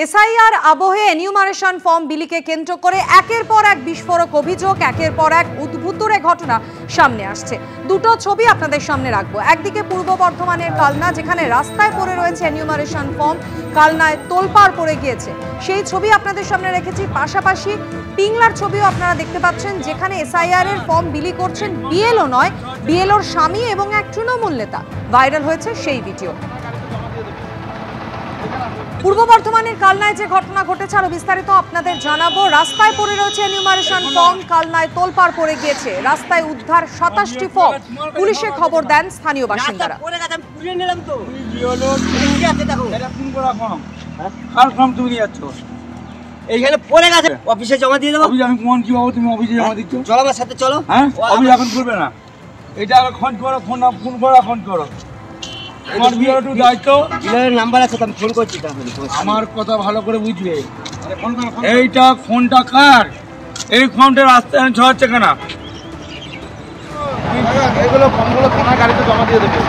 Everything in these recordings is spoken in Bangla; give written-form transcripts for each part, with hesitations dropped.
এসআইআর আবহে এনিউমারেশন ফর্ম বিলিকে কেন্দ্র করে একের পর এক বিস্ফোরক অভিযোগ, একের পর এক উদ্ভুতরে ঘটনা সামনে আসছে। দুটো ছবি আপনাদের সামনে রাখবো। একদিকে পূর্ব বর্ধমানের কালনা, যেখানে রাস্তায় পড়ে রয়েছে এনিউমারেশন ফর্ম, কালনায় তোলপাড় পড়ে গিয়েছে, সেই ছবি আপনাদের সামনে রেখেছি। পাশাপাশি পিংলার ছবিও আপনারা দেখতে পাচ্ছেন, যেখানে এসআইআর এর ফর্ম বিলি করছেন বিএলও নয়, বিএলওর স্বামী এবং এক তৃণমূল নেতা। ভাইরাল হয়েছে সেই ভিডিও। পূর্ব বর্ধমানের কালনায় যে ঘটনা ঘটেছে আরো বিস্তারিত আপনাদের জানাবো। রাস্তায় পড়ে রয়েছে এনিউমারেশন ফর্ম, কালনায় তোলপাড় পড়ে গিয়েছে, রাস্তায় উদ্ধার 27টি ফর্ম। পুলিশে খবর দেন স্থানীয় বাসিন্দারা। এইখানে পড়ে গেছে, অফিসে জমা দিয়ে দেবো। আমি কোন কি বাবু, তুমি অফিসে জমা দিচ্ছ? চলো আমার সাথে চলো। হ্যাঁ, অফিস এখন করবে না, এটা এখন করো, ফোন করো, ফোন করো। আমার বিএলও দায়িত্ব, বিএলওর নাম্বার আছে, আমি ফোন করছি। আমার কথা ভালো করে বুঝবে। এইটা ফোনটা কার? এই ফোনটা রাস্তায় ছড়াচ্ছে কেন? এগুলো ফর্মগুলো থানা গাড়িতে জমা দিয়ে দেবে।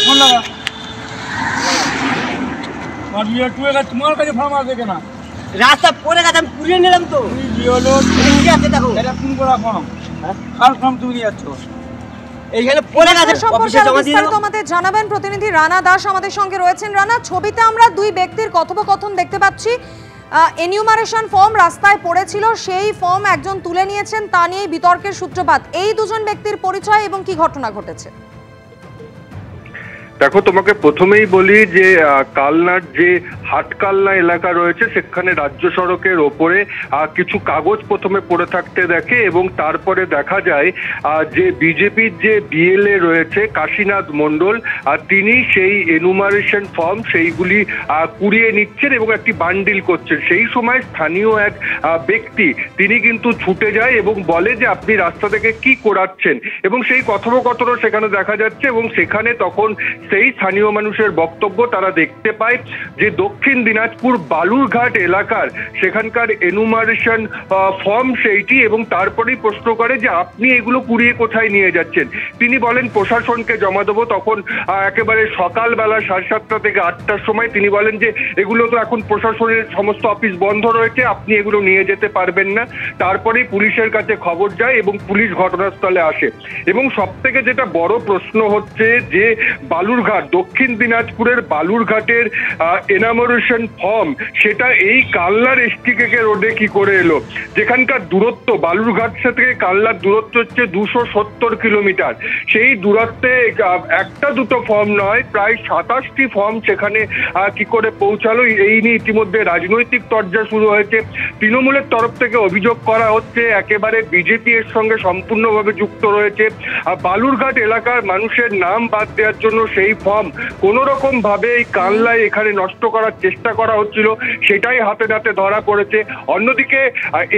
ফোন লাগা, তোমার কাছে ফর্ম আছে কেনা? রাস্তা পড়ে গেছে, আমি পুড়িয়ে নিলাম তো। দেখো এটা ফোন করা ফর্ম, কার ফর্ম তুমি নিয়ে যাচ্ছ? এইখানে পড়ে গেছে, অফিসে জমা দিয়ে দেবো। আমাদের জানাবেন প্রতিনিধি রানা দাস আমাদের সঙ্গে রয়েছেন। রানা, ছবিতে আমরা দুই ব্যক্তির কথোপকথন দেখতে পাচ্ছি। এনিউমারেশন ফর্ম রাস্তায় পড়েছিল, সেই ফর্ম একজন তুলে নিয়েছেন, তা নিয়ে বিতর্কের সূত্রপাত। এই দুজন ব্যক্তির পরিচয় এবং কি ঘটনা ঘটেছে? দেখো, তোমাকে প্রথমেই বলি যে কালনার যে হাটকালনা এলাকা রয়েছে, সেখানে রাজ্য সড়কের ওপরে কিছু কাগজ প্রথমে পড়ে থাকতে দেখে এবং তারপরে দেখা যায় যে বিজেপির যে বিএলএ রয়েছে কাশীনাথ মণ্ডল, তিনি সেই এনুমারেশন ফর্ম সেইগুলি কুড়িয়ে নিচ্ছেন এবং একটি বান্ডিল করছেন। সেই সময় স্থানীয় এক ব্যক্তি তিনি কিন্তু ছুটে যায় এবং বলে যে আপনি রাস্তা থেকে কি করাচ্ছেন, এবং সেই কথোপকথনও সেখানে দেখা যাচ্ছে। এবং সেখানে তখন সেই স্থানীয় মানুষের বক্তব্য, তারা দেখতে পায় যে দক্ষিণ দিনাজপুর বালুরঘাট এলাকার সেখানকার এনুমারেশন ফর্ম সেইটি, এবং তারপরেই প্রশ্ন করে যে আপনি এগুলো কুড়িয়ে কোথায় নিয়ে যাচ্ছেন। তিনি বলেন প্রশাসনকে জমা দেবো। তখন একেবারে সকালবেলা 7:30 থেকে 8টার সময় তিনি বলেন যে এগুলো তো এখন প্রশাসনের সমস্ত অফিস বন্ধ রয়েছে, আপনি এগুলো নিয়ে যেতে পারবেন না। তারপরেই পুলিশের কাছে খবর যায় এবং পুলিশ ঘটনাস্থলে আসে। এবং সব থেকে যেটা বড় প্রশ্ন হচ্ছে যে বালুরঘাট, দক্ষিণ দিনাজপুরের বালুরঘাটের এনামোরেশন ফর্ম সেটা এই কালনার এসটিকে রোডে কি করে এলো, যেখানকার দূরত্ব বালুরঘাট থেকে কালনার দূরত্ব হচ্ছে 270 কিলোমিটার। সেই দূরত্বে একটা দুটো ফর্ম নয়, প্রায় 27টি ফর্ম সেখানে কি করে পৌঁছালো, এই নিয়ে ইতিমধ্যে রাজনৈতিক তরজা শুরু হয়েছে। তৃণমূলের তরফ থেকে অভিযোগ করা হচ্ছে একেবারে বিজেপি এর সঙ্গে সম্পূর্ণভাবে যুক্ত রয়েছে। বালুরঘাট এলাকার মানুষের নাম বাদ দেওয়ার জন্য সেই ফর্ম কোন রকম ভাবে এই কালনায় এখানে নষ্ট করার চেষ্টা করা হচ্ছিল, সেটাই হাতে নাতে ধরা পড়েছে। অন্যদিকে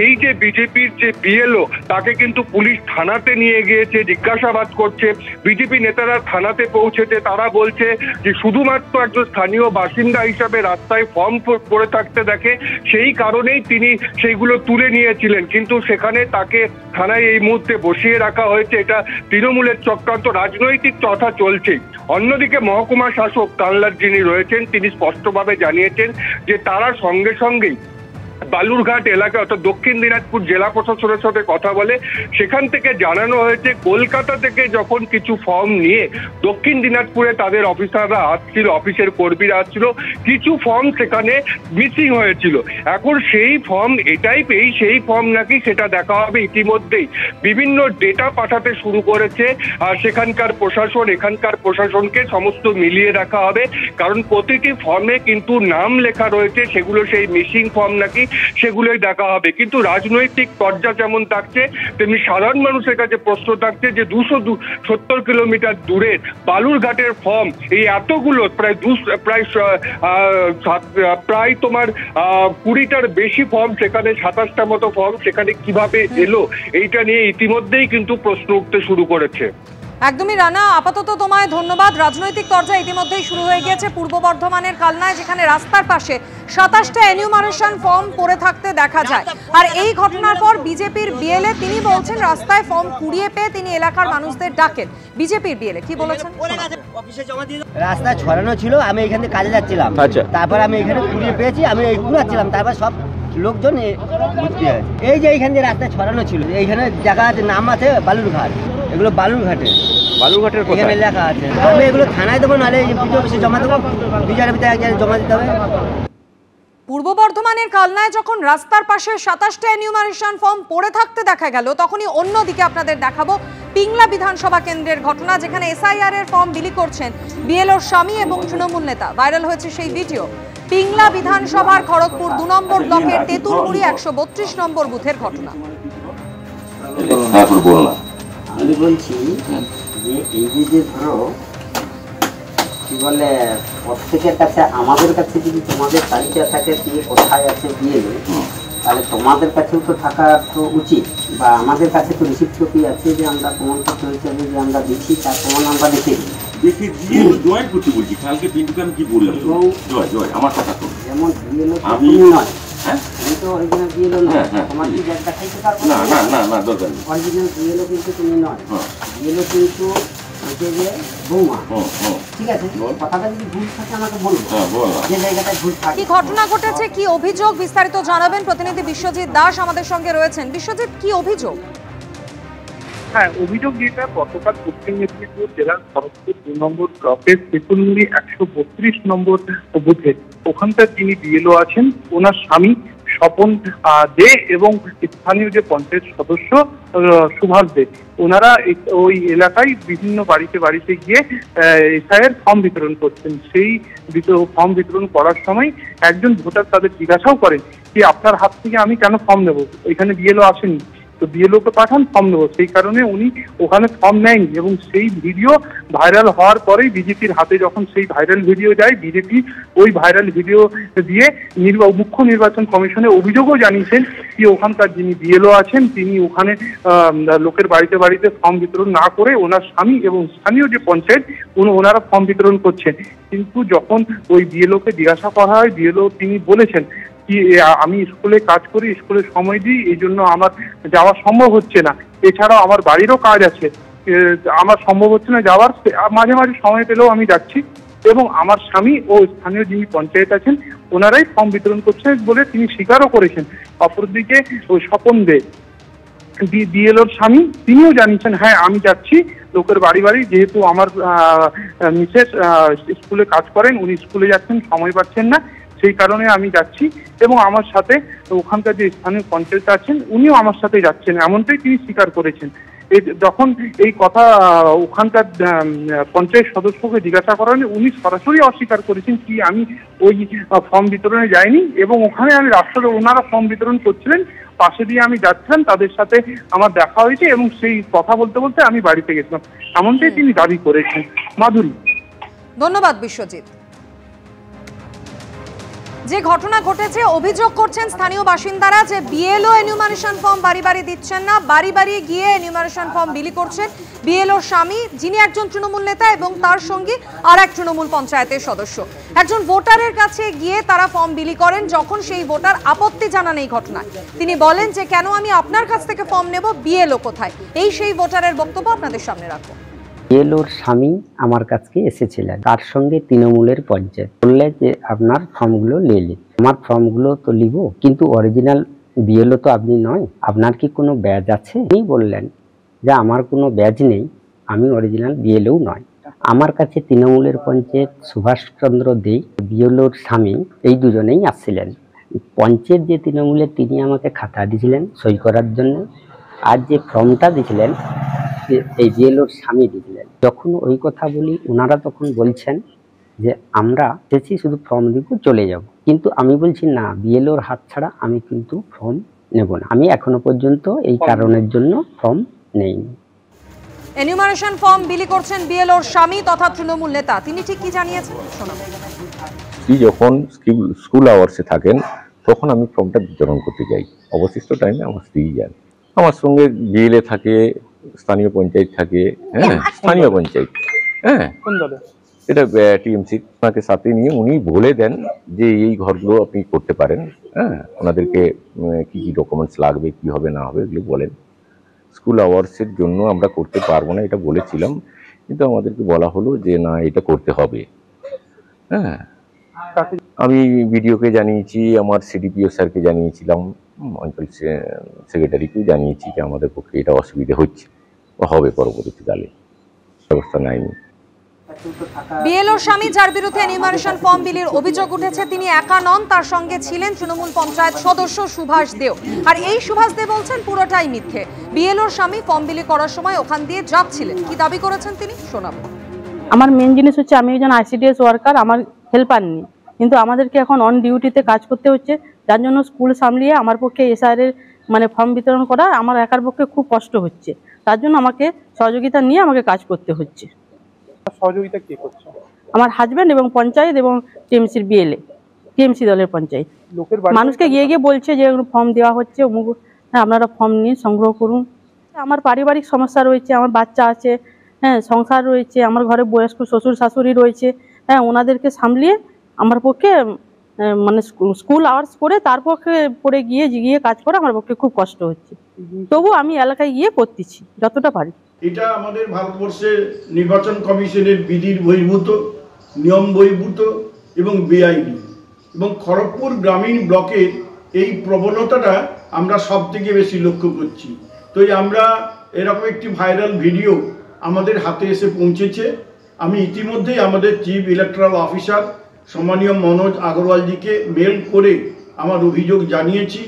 এই যে বিজেপির যে বিএলও, তাকে কিন্তু পুলিশ থানাতে নিয়ে গিয়েছে, জিজ্ঞাসাবাদ করছে। বিজেপি নেতারা থানাতে পৌঁছেছে, তারা বলছে যে শুধুমাত্র একজন স্থানীয় বাসিন্দা হিসাবে রাস্তায় ফর্ম পড়ে থাকতে দেখে, সেই কারণেই তিনি সেইগুলো তুলে নিয়েছিলেন, কিন্তু সেখানে তাকে থানায় এই মুহূর্তে বসিয়ে রাখা হয়েছে। এটা তৃণমূলের চক্রান্ত, রাজনৈতিক কথা চলছে। অন্যদিকে মহকুমা শাসক কালনার যিনি রয়েছেন, তিনি স্পষ্টভাবে জানিয়েছেন যে তারা সঙ্গে সঙ্গেই বালুরঘাট এলাকা অর্থাৎ দক্ষিণ দিনাজপুর জেলা প্রশাসনের সাথে কথা বলে সেখান থেকে জানানো হয়েছে কলকাতা থেকে যখন কিছু ফর্ম নিয়ে দক্ষিণ দিনাজপুরে তাদের অফিসাররা আসছিল, অফিসের কর্মীরা আসছিল, কিছু ফর্ম সেখানে মিসিং হয়েছিল। এখন সেই ফর্ম এটাই পেয়ে সেই ফর্ম নাকি সেটা দেখা হবে। ইতিমধ্যেই বিভিন্ন ডেটা পাঠাতে শুরু করেছে আর সেখানকার প্রশাসন, এখানকার প্রশাসনকে সমস্ত মিলিয়ে রাখা হবে, কারণ প্রতিটি ফর্মে কিন্তু নাম লেখা রয়েছে, সেগুলো সেই মিসিং ফর্ম নাকি সেগুলোই দেখা হবে। কিন্তু রাজনৈতিক পর্যা যেমন থাকছে, তেমনি সাধারণ মানুষের কাছে প্রশ্ন থাকছে যে 270 কিলোমিটার দূরে বালুরঘাটের ফর্ম, এই এতগুলো প্রায় তোমার 20টার বেশি ফর্ম, সেখানে 27টা মতো ফর্ম সেখানে কিভাবে এলো, এইটা নিয়ে ইতিমধ্যেই কিন্তু প্রশ্ন উঠতে শুরু করেছে। একদমই রানা, আপাতত তোমায় ধন্যবাদ। রাজনৈতিক চর্চা ইতিমধ্যেই শুরু হয়ে গিয়েছে পূর্ব বর্ধমানের কালনায়, যেখানে রাস্তার পাশে 27টা এনিউমারেশন ফর্ম পড়ে থাকতে দেখা যায়। আর এই ঘটনার পর বিজেপির বিএলএ তিনি বলছেন রাস্তায় ফর্ম কুড়িয়ে পেয়ে তিনি এলাকার মানুষদের ডাকেন। বিজেপির বিএলএ কি বলেছেন? রাস্তায় ছড়ানো ছিল, আমি এখান থেকে কাজে যাচ্ছিলাম, তারপর আমি এখানে কুড়িয়ে পেয়েছি, আমি এই কুড়াচ্ছিলাম, তারপর সব লোকজন ভর্তি হয়েছে। এই যে এইখান দিয়ে রাস্তায় ছড়ানো ছিল, এইখানে জায়গা আছে, নাম আছে বালুরঘাট, এগুলো বালুরঘাটের এখানে লেখা আছে। আমি এগুলো থানায় দেবো, নাহলে বিডিও অফিসে জমা দেবো, বিচারের ভিতরে এক জায়গায় জমা দিতে হবে। পূর্ব বর্ধমানের কালনায় যখন রাস্তার পাশে 27টা এনিউমারেশন ফর্ম পড়ে থাকতে দেখা গেল, তখনই অন্যদিকে আপনাদের দেখাবো পিংলা বিধানসভা কেন্দ্রের ঘটনা, যেখানে এসআইআর এর ফর্ম বিলি করছেন বিএলওর স্বামী এবং তৃণমূল নেতা। ভাইরাল হয়েছে সেই ভিডিও। পিংলা বিধানসভার খড়গপুর 2 নম্বর ব্লকের তেঁতুলপুরি 132 নম্বর বুথের ঘটনা। আমি বলছি যে এই যে ধরো কি বলে প্রত্যেকের কাছে, আমাদের কাছে যদি তোমাদের তালিকা থাকে দিয়ে কোথায় আছে দিয়ে তাহলে তোমাদের কাছেও তো থাকা তো উচিত, বা আমাদের কাছে তো রিসিপ্ট কপি আছে যে আমরা প্রমাণ করতে হিসেবে যে আমরা দিচ্ছি, তার প্রমাণ আমরা দেখে দিয়ে জয় করতে বলছি। কালকে পিন্টুকে আমি কি বললাম, জয় জয় আমার কথা তো যেমন বিএলও আমি নয়, আমি তো অরিজিনাল বিএলও নয়, তোমার কি ব্যাগ দেখাইতে পারবো না, না না না দরকার নেই। অরিজিনাল বিএলও কিন্তু তুমি নয়, বিএলও কিন্তু হচ্ছে যে বৌমা। ঠিক আছে, কথাটা যদি ভুল থাকে আমাকে বলবো, যে জায়গাটায় ভুল থাকে। কি ঘটনা ঘটেছে, কি অভিযোগ, বিস্তারিত জানাবেন প্রতিনিধি বিশ্বজিৎ দাস আমাদের সঙ্গে রয়েছেন। বিশ্বজিৎ, কি অভিযোগ? হ্যাঁ, অভিযোগ যেটা গতকাল পশ্চিম মেদিনীপুর জেলার খড়গপুর 2 নম্বর ব্লকের তেঁতুলপুরি 132 নম্বর বুথে ওখানকার যিনি বিএলও আছেন, ওনার স্বামী স্বপন দে এবং স্থানীয় যে পঞ্চায়েত সদস্য সুভাষ দে, ওনারা ওই এলাকায় বিভিন্ন বাড়িতে বাড়িতে গিয়ে এসআইআর ফর্ম বিতরণ করছেন। সেই ফর্ম বিতরণ করার সময় একজন ভোটার তাদের জিজ্ঞাসাও করেন যে আপনার হাত থেকে আমি কেন ফর্ম নেব, এখানে বিএলও আসেনি, তো বিএলওকে পাঠান ফর্ম নেবো। সেই কারণে উনি ওখানে ফর্ম নেয়নি এবং সেই ভিডিও ভাইরাল হওয়ার পরেই বিজেপির হাতে যখন সেই ভাইরাল ভিডিও যায়, বিজেপি ওই ভাইরাল ভিডিও দিয়ে মুখ্য নির্বাচন কমিশনে অভিযোগও জানিয়েছেন যে ওখানকার যিনি বিএলও আছেন তিনি ওখানে লোকের বাড়িতে বাড়িতে ফর্ম বিতরণ না করে ওনার স্বামী এবং স্থানীয় যে পঞ্চায়েত ওনারা ফর্ম বিতরণ করছেন। কিন্তু যখন ওই বিএলওকে জিজ্ঞাসা করা হয়, বিএলও তিনি বলেছেন কি আমি স্কুলে কাজ করি, স্কুলে সময় দিই, এই জন্য আমার যাওয়া সম্ভব হচ্ছে না, এছাড়াও আমার বাড়িরও কাজ আছে, আমার সম্ভব হচ্ছে না যাওয়ার, মাঝে মাঝে সময় পেলেও আমি যাচ্ছি, এবং আমার স্বামী ও স্থানীয় যিনি পঞ্চায়েত আছেন ওনারাই ফর্ম বিতরণ করছেন বলে তিনি স্বীকারও করেছেন। অপরদিকে ওই স্বপন দে বিএলওর স্বামী, তিনিও জানিয়েছেন হ্যাঁ আমি যাচ্ছি লোকের বাড়ি বাড়ি, যেহেতু আমার মিসেস স্কুলে কাজ করেন, উনি স্কুলে যাচ্ছেন, সময় পাচ্ছেন না, সেই কারণে আমি যাচ্ছি, এবং আমার সাথে ওখানকার যে স্থানীয় পঞ্চায়েত আছেন উনিও আমার সাথে যাচ্ছেন, এমনটাই তিনি স্বীকার করেছেন। যখন এই কথা ওখানকার পঞ্চায়েত সদস্যকে জিজ্ঞাসা করা হলে উনি সরাসরি অস্বীকার করেছেন কি আমি ওই ফর্ম বিতরণে যাইনি, এবং ওখানে আমি রাস্তাতে ওনারা ফর্ম বিতরণ করছিলেন, পাশে দিয়ে আমি যাচ্ছিলাম, তাদের সাথে আমার দেখা হয়েছে এবং সেই কথা বলতে বলতে আমি বাড়িতে গেছিলাম, এমনটাই তিনি দাবি করেছেন। মাধুরী, ধন্যবাদ বিশ্বজিৎ। যে ঘটনা ঘটেছে, অভিযোগ করছেন স্থানীয় বাসিন্দারা যে বিএলও এনিউমারেশন ফর্ম বাড়ি বাড়ি দিচ্ছেন না, বাড়ি বাড়ি গিয়ে এনিউমারেশন ফর্ম বিলি করছেন বিএলওর স্বামী, যিনি একজন তৃণমূল নেতা, এবং তার সঙ্গে আর এক তৃণমূল পঞ্চায়েতের সদস্য। একজন ভোটারের কাছে গিয়ে তারা ফর্ম বিলি করেন, যখন সেই ভোটার আপত্তি জানান এই ঘটনায়, তিনি বলেন যে কেন আমি আপনার কাছ থেকে ফর্ম নেব, বিএলও কোথায়? এই সেই ভোটারের বক্তব্য আপনাদের সামনে রাখবো। বিএলওর স্বামী আমার কাছে এসেছিলেন, তার সঙ্গে তৃণমূলের পঞ্চায়েত বললে যে আপনার ফর্মগুলো নিন। আমার ফর্মগুলো তো নিব, কিন্তু অরিজিনাল বিএলও তো আপনি নয়, আপনার কি কোনো ব্যাজ আছে? উনি বললেন যে আমার কোনো ব্যাজ নেই, আমি অরিজিনাল বিএলও নয়। আমার কাছে তৃণমূলের পঞ্চায়েত সুভাষচন্দ্র দে, বিএলওর স্বামী, এই দুজনেই আসছিলেন। পঞ্চায়েত যে তৃণমূলের, তিনি আমাকে খাতা দিয়েছিলেন সই করার জন্য, আর যে ফর্মটা দিয়েছিলেন এই বিএলওর স্বামী দিলেন। যখন ওই কথা বলি, ওনারা তখন বলছেন যে আমরা এসেছি শুধু ফর্ম দিব, চলে যাব। কিন্তু আমি বলছি না, বিএলওর হাত ছাড়া আমি কিন্তু ফর্ম নেব না, আমি এখনো পর্যন্ত এই কারণের জন্য ফর্ম নেইনি। এনিউমারেশন ফর্ম বিলি করছেন বিএলওর স্বামী তথা তৃণমূল নেতা, তিনি ঠিক কি জানিয়েছেন শোনাবো। যখন স্কুল আওয়ার্সে থাকেন তখন আমি ফর্মটা বিতরণ করতে যাই, অবশিষ্ট টাইমে আমার স্ত্রী যান, আমার সঙ্গে বিএলএ থাকে, স্থানীয় পঞ্চায়েত থাকে, হ্যাঁ স্থানীয় পঞ্চায়েত, হ্যাঁ কোন দলে? এটা টিএমসি, ওনাকে সাথে নিয়ে উনি বলে দেন যে এই ঘরগুলো আপনি করতে পারেন, হ্যাঁ ওনাদেরকে কি কি ডকুমেন্টস লাগবে, কি হবে না হবে এগুলো বলেন। স্কুল আওয়ার্সের জন্য আমরা করতে পারবো না এটা বলেছিলাম, কিন্তু আমাদেরকে বলা হলো যে না এটা করতে হবে। হ্যাঁ আমি বিডিওকে জানিয়েছি, আমার সিডিপিও স্যারকে জানিয়েছিলাম, অঞ্চল সেক্রেটারিকেও জানিয়েছি যে আমাদের পক্ষে এটা অসুবিধা হচ্ছে, হবে পরবর্তীকালে, ব্যবস্থা নেয়নি। বিএলওর স্বামী যার বিরুদ্ধে এনিউমারেশন ফর্ম বিলির অভিযোগ উঠেছে তিনি একা নন, তার সঙ্গে ছিলেন তৃণমূল পঞ্চায়েত সদস্য সুভাষ দেও। আর এই সুভাষ দেও বলছেন পুরোটাই মিথ্যে। বিএলওর স্বামী ফর্ম বিলি করার সময় ওখান দিয়ে যাচ্ছিলেন, কি দাবি করেছেন তিনি শোনাবো। আমার মেন জিনিস হচ্ছে আমি একজন আইসিডিএস ওয়ার্কার, আমার হেল্পার নেই, কিন্তু আমাদেরকে এখন অন ডিউটিতে কাজ করতে হচ্ছে, যার জন্য স্কুল সামলিয়ে আমার পক্ষে এসআর এর মানে ফর্ম বিতরণ করা আমার একার পক্ষে খুব কষ্ট হচ্ছে, তার জন্য আমাকে সহযোগিতা নিয়ে আমাকে কাজ করতে হচ্ছে। সহযোগিতা কে করছে? আমার হাজব্যান্ড এবং পঞ্চায়েত এবং টিএমসির বিএলএ, টিএমসি দলের পঞ্চায়েত মানুষকে গিয়ে গিয়ে বলছে যে ফর্ম দেওয়া হচ্ছে, অমুক হ্যাঁ আপনারা ফর্ম নিয়ে সংগ্রহ করুন। আমার পারিবারিক সমস্যা রয়েছে, আমার বাচ্চা আছে, হ্যাঁ সংসার রয়েছে, আমার ঘরে বয়স্ক শ্বশুর শাশুড়ি রয়েছে, হ্যাঁ ওনাদেরকে সামলিয়ে আমার পক্ষে মানে স্কুল আওয়ার্স করে তার পক্ষে পড়ে গিয়ে কাজ করা আমার পক্ষে খুব কষ্ট হচ্ছে, তবু আমি এলাকায় গিয়ে করতেছি যতটা পারি। এটা আমাদের ভারতবর্ষের নির্বাচন কমিশনের বিধির বহির্ভূত, নিয়ম বহির্ভূত এবং বেআইনি, এবং খড়গপুর গ্রামীণ ব্লকের এই প্রবণতাটা আমরা সব থেকে বেশি লক্ষ্য করছি। তো আমরা এরকম একটি ভাইরাল ভিডিও আমাদের হাতে এসে পৌঁছেছে। আমি ইতিমধ্যেই আমাদের চিফ ইলেকট্রাল অফিসার সম্মানীয় মনোজ আগরওয়ালজিকে মেল করে আমার অভিযোগ জানিয়েছি,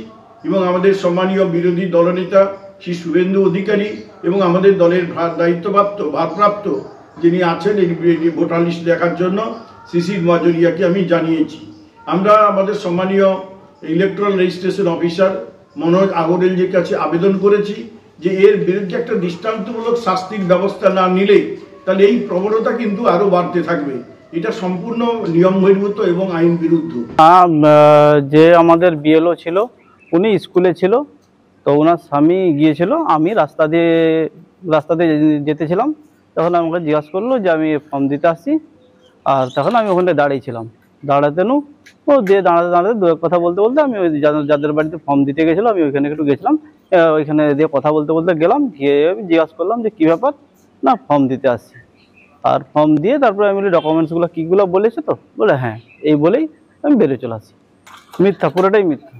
এবং আমাদের সম্মানীয় বিরোধী দলনেতা শ্রী শুভেন্দু অধিকারী এবং আমাদের দলের ভারপ্রাপ্ত যিনি আছেন এই ভোটার লিস্ট দেখার জন্য শিশির মাজরিয়াকে আমি জানিয়েছি। আমরা আমাদের সম্মানীয় ইলেকট্রাল রেজিস্ট্রেশন অফিসার মনোজ আগরওয়ালজির কাছে আবেদন করেছি যে এর বিরুদ্ধে একটা দৃষ্টান্তমূলক শাস্তির ব্যবস্থা না নিলে তাহলে এই প্রবণতা কিন্তু আরও বাড়তে থাকবে। এটা সম্পূর্ণ নিয়ম বহির্ভূত এবং আইন বিরুদ্ধ। যে আমাদের বিএলও ছিল উনি স্কুলে ছিল, তো ওনার স্বামী গিয়েছিল, আমি রাস্তা দিয়ে যেতেছিলাম, তখন আমাকে জিজ্ঞাসা করলো যে আমি ফর্ম দিতে আসছি, আর তখন আমি ওখানে দাঁড়িয়েছিলাম, দাঁড়াতেনু ও দিয়ে দাঁড়াতে দু এক কথা বলতে বলতে আমি ওই যাদের বাড়িতে ফর্ম দিতে গেছিলাম আমি ওইখানে একটু গেছিলাম, ওইখানে দিয়ে কথা বলতে গেলাম, গিয়ে আমি জিজ্ঞাসা করলাম যে কী ব্যাপার, না ফর্ম দিতে আসছি। আর ফর্ম দিয়ে তারপরে আমি বলি ডকুমেন্টসগুলো কীগুলো বলেছে, তো বলে হ্যাঁ এই বলেই আমি বেরিয়ে চলে আসি। মিথ্যা, পুরোটাই মিথ্যা।